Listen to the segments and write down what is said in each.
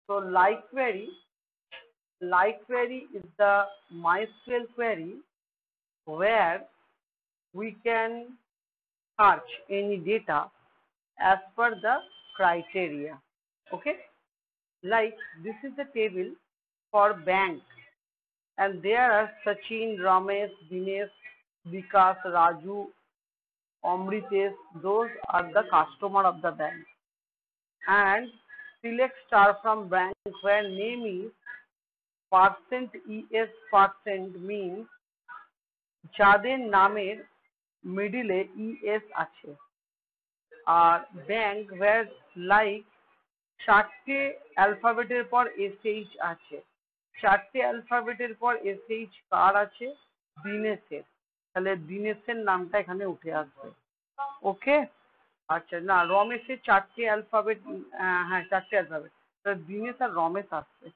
So like query is the MySQL query where we can search any data as per the criteria. Okay, like this is the table for bank, and there are Sachin, Ramesh, Dinesh, Vikas, Raju, Amritesh. Those are the customer of the bank. And select star from bank where name is %es means যাদের নামের মিডিলে ES আছে। আর bank where like চারটে অ্যালফাবেটের পর SH আছে। চারটে অ্যালফাবেটের পর SH কার আছে? দীনেশের। তাহলে দীনেশের নামটা এখানে উঠে আসবে। ওকে, আচ্ছা না, রমেশের চারটে অ্যালফাবেট, হ্যাঁ চারটে অ্যালফাবেট, তাহলে দীনেশ আর রমেশ আসছে।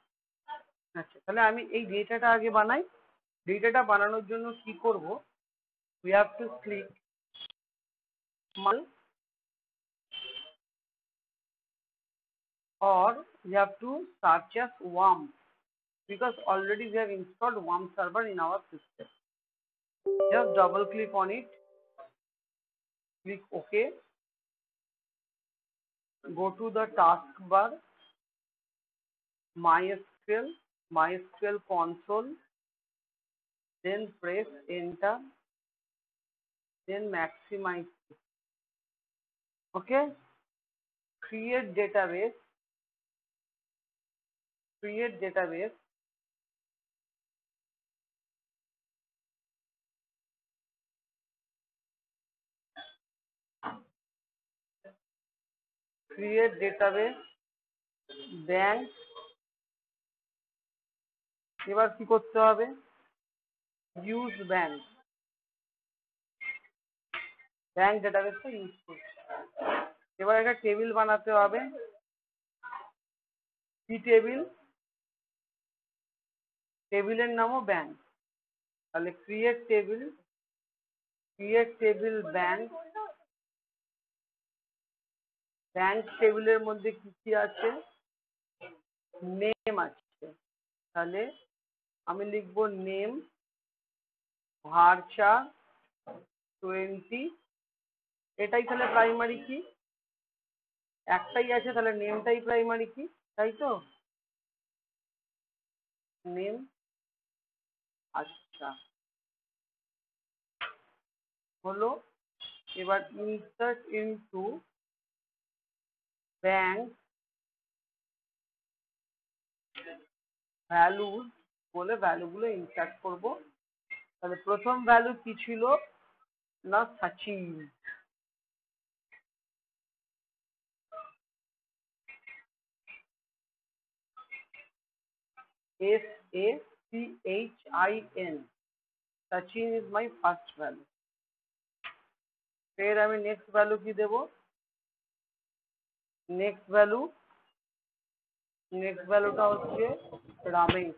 আচ্ছা, তাহলে আমি এই ডেটাটা আগে বানাই। ডেটাটা বানানোর জন্য কি করব? we have to click mal, or we have to search as worm, because already we have installed worm server in our system. Just double click on it, click OK, go to the taskbar, MySQL console, then press enter, then maximize. Okay, create database, create database, create database, bank। এবার কি করতে হবে? Use bank, bank ডেটাবেসটা use করতে। এবার একটা table বানাতে হবে। কি টেবিল? টেবিলের নামও ব্যাংক। তাহলে ক্রিয়েট টেবিল ব্যাংক। ব্যাংক টেবিলের মধ্যে কি কি আছে? নেম আছে। তাহলে আমি লিখবো নেম varchar 20। এটাই তাহলে প্রাইমারি কি? একটাই আছে, তাহলে নেমটাই প্রাইমারি কি, তাই তো? নেম। আচ্ছা, হলো। এবার ইনসার্ট ইনটু ব্যাংক ভ্যালুজ বলে ভ্যালুগুলো ইনসার্ট করব। তাহলে প্রথম ভ্যালু কি ছিল? না Sachin. SACHIN, Sachin is my first value। ফের আমি নেক্সট ভ্যালু কি দেব? নেক্সট ভ্যালুটা হচ্ছে রামেশ।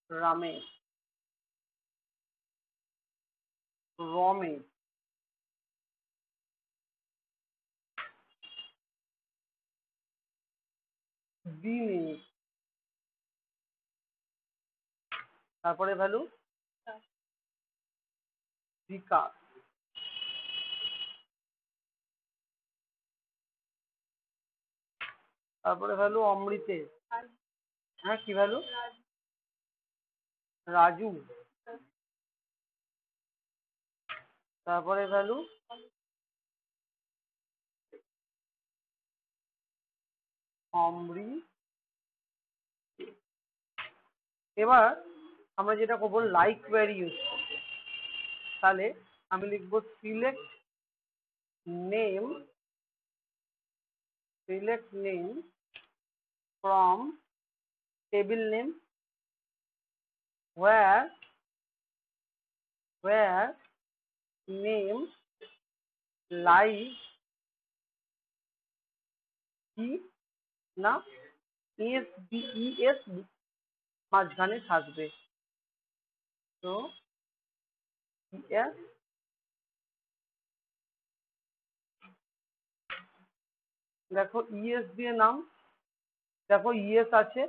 রমেশ, দিনেশ। তারপরে ভ্যালু বিকাশ। তারপরে ভ্যালু অমৃতেশ। হ্যাঁ, কি ভ্যালু? রাজু। তারপরে ভ্যালু অমৃত। এবার আমরা যেটা করবো লাইক কোয়েরি ইউজ করবো। তাহলে আমি লিখবো select name from table name where name lies কি না ES মাঝখানে থাকবে। তো ES দেখো ইএস দিয়ে নাম, দেখো ইএস আছে,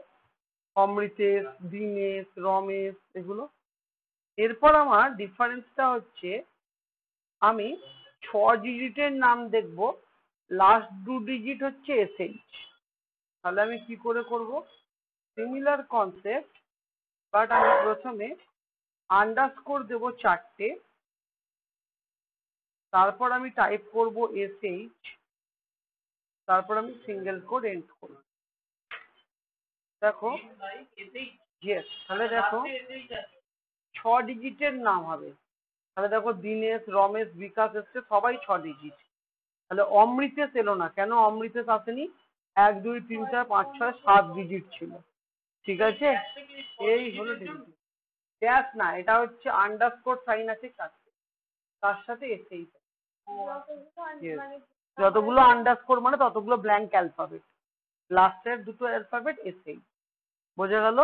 অমৃতেশ, দীনেশ, রমেশ, এগুলো। এরপর আমার ডিফারেন্সটা হচ্ছে আমি 6 ডিজিটের নাম দেখবো, লাস্ট 2 ডিজিট হচ্ছে এসএইচ। তাহলে আমি কি করে করব? সিমিলার কনসেপ্ট, বাট আমি প্রথমে আন্ডারস্কোর দেবো 4টে, তারপর আমি টাইপ করব এসএইচ, তারপর আমি সিঙ্গেল কোড এন্ড করব। দেখো ইয়েস, তাহলে দেখো 6 ডিজিটের নাম হবে। তাহলে দেখো দীনেশ, রমেশ, বিকাশ এসছে, সবাই 6 ডিজিট। তাহলে অমৃতেশ এলো না, কেন অমৃতেশ আসেনি? 1 2 3 4 5 6 7 ডিজিট ছিল। ঠিক আছে, এই হলো ডিজিট। ড্যাশ না, এটা হচ্ছে আন্ডারস্কোর সাইন আছে চারটে, তার সাথে এসেই যতগুলো আন্ডারস্কোর মানে ততগুলো ব্ল্যাঙ্ক অ্যালফাবেট, লাস্টের দুটো অ্যালফাবেট এসেই। বোঝা গেল?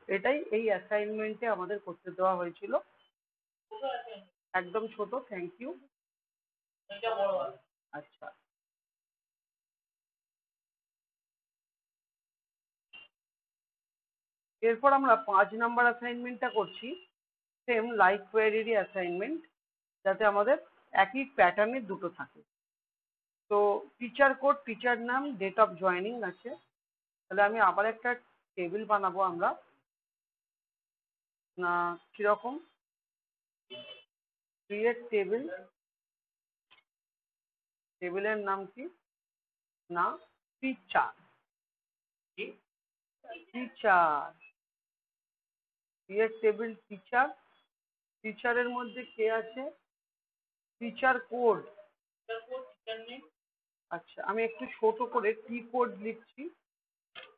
এটাই এই অ্যাসাইনমেন্টে আমাদের করতে দেওয়া হয়েছিল। একদম ছোট। Thank you. আচ্ছা, এরপর আমরা 5 নম্বর অ্যাসাইনমেন্টটা করছি, সেম লাইক কোয়েরিরই অ্যাসাইনমেন্ট, যাতে আমাদের একই প্যাটার্নের দুটো থাকে। তো টিচার কোড, টিচার নাম, ডেট অফ জয়েনিং আছে। তাহলে আমি আবার একটা টেবিল বানাবো আমরা, না কিরকম? ক্রিয়েট টেবিল, টেবিলের নাম কি? না, teacher, teacher, create table teacher. টিচারের মধ্যে কে আছে? Teacher code. আচ্ছা, আমি একটু ছোট করে টি কোড লিখছি।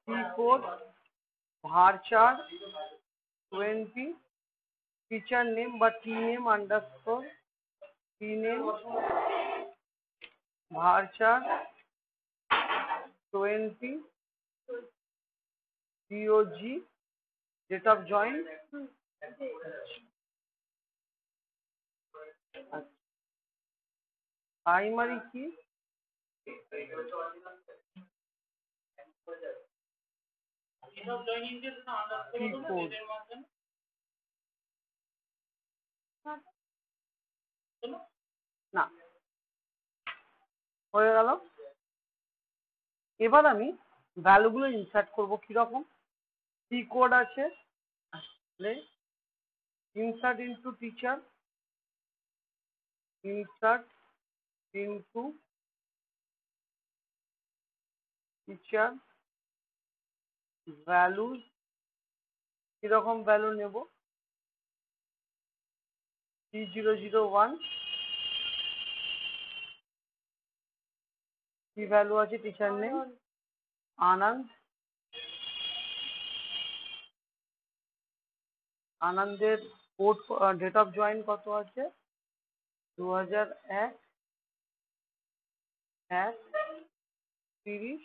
T code varchar 20, teacher name বা T name underscore, T name varchar 20 dog, date of join. Primary key? T code না, হয়ে গেল। এবার আমি ভ্যালুগুলো ইনসার্ট করব কিরকম? টি কোড আছে, আসলে insert into teacher, insert into teacher, values, কিরকম ভ্যালু নেব? 3001, কি ভ্যালু আছে টিচার নেম? আনন্দ, আনন্দের কোড, ডেট অফ জয়েন কত আছে? 2001 1/30।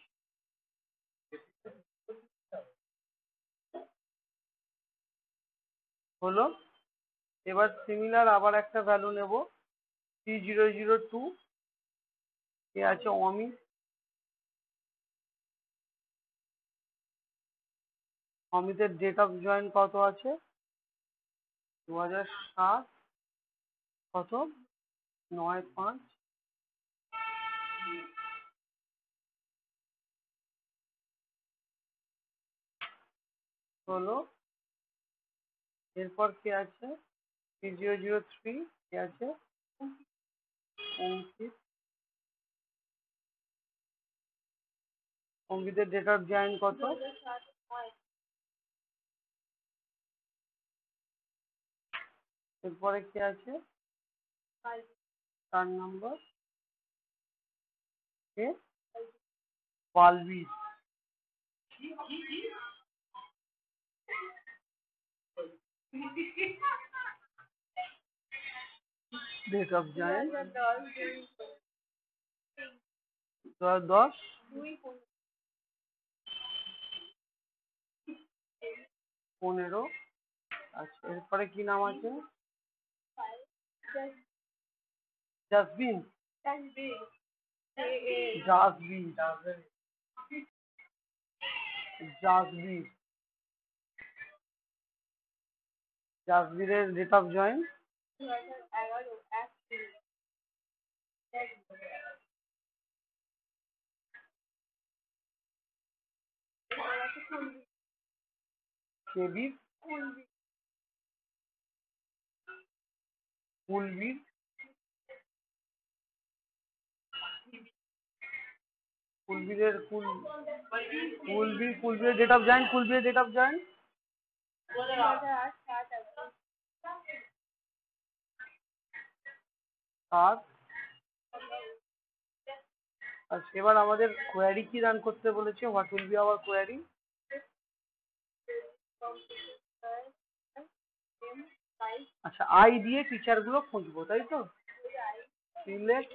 হলো। এবার সিমিলার আবার একটা ভ্যালু নেব, 3002, কে আছে? অমিত, অমিতের ডেট অফ জয়েন কত আছে? 2007, কত? 9/5। হলো। এরপর কে আছে? 3003, কে আছে? অঙ্কিত, অঙ্কিতের ডেট অফ জয়েন কত? এরপরে কে আছে? 4 নম্বর, কে? Palbir, date of join 10, 15। আচ্ছা, এরপরে কি নাম আছে? জাসবিন, জাসবির, জাসবির, জাসবিরের ডেট অফ জয়েন 2011। কেবির, কুলবির, কুলবিরের ডেট অফ জয়েন, কুলবিরের ডেট অফ জয়েন 7। আচ্ছা, এবার আমাদের কোয়ারি কি রান করতে বলেছে? What will be our query? আচ্ছা, আই দিয়ে টিচার গুলো খুঁজবো, তাই তো? সিলেক্ট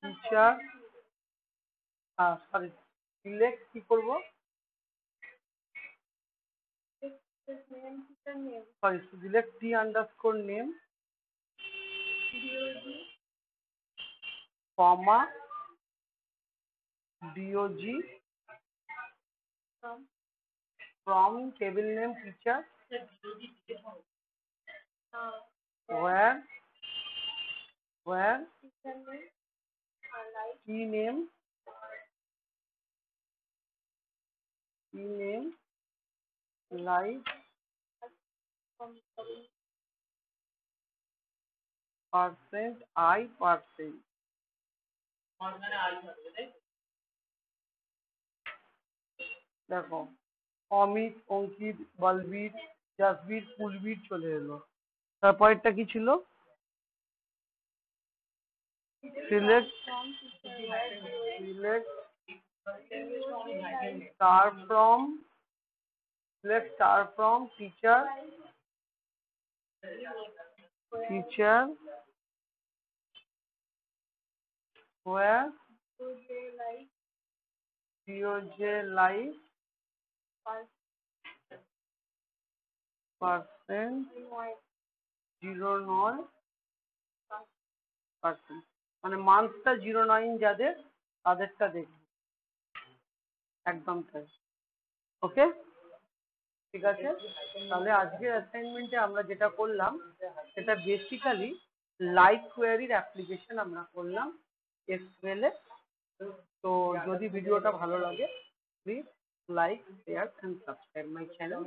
টিচার, সরি, সিলেক্ট কি করবো? Sorry, select T underscore name, comma DOG from table name teacher where key name like percent I percent। দেখো, অমিত, অঙ্কিত, বলবীর, জাসবীর, কুলবীর চলে এলো। তারপরেরটা কি ছিল? Select star from teacher where DOJ like percent 09%, মানে মান্থটা 09 যাদের, তাদেরটা দেখবো। একদম তাই। ওকে, ঠিক আছে। তাহলে আজকের অ্যাসাইনমেন্টে আমরা যেটা করলাম সেটা বেসিক্যালি লাইক কোয়ারির অ্যাপ্লিকেশন আমরা করলাম এসকিউএল এ। তো যদি ভিডিওটা ভালো লাগে please like, share and subscribe my channel.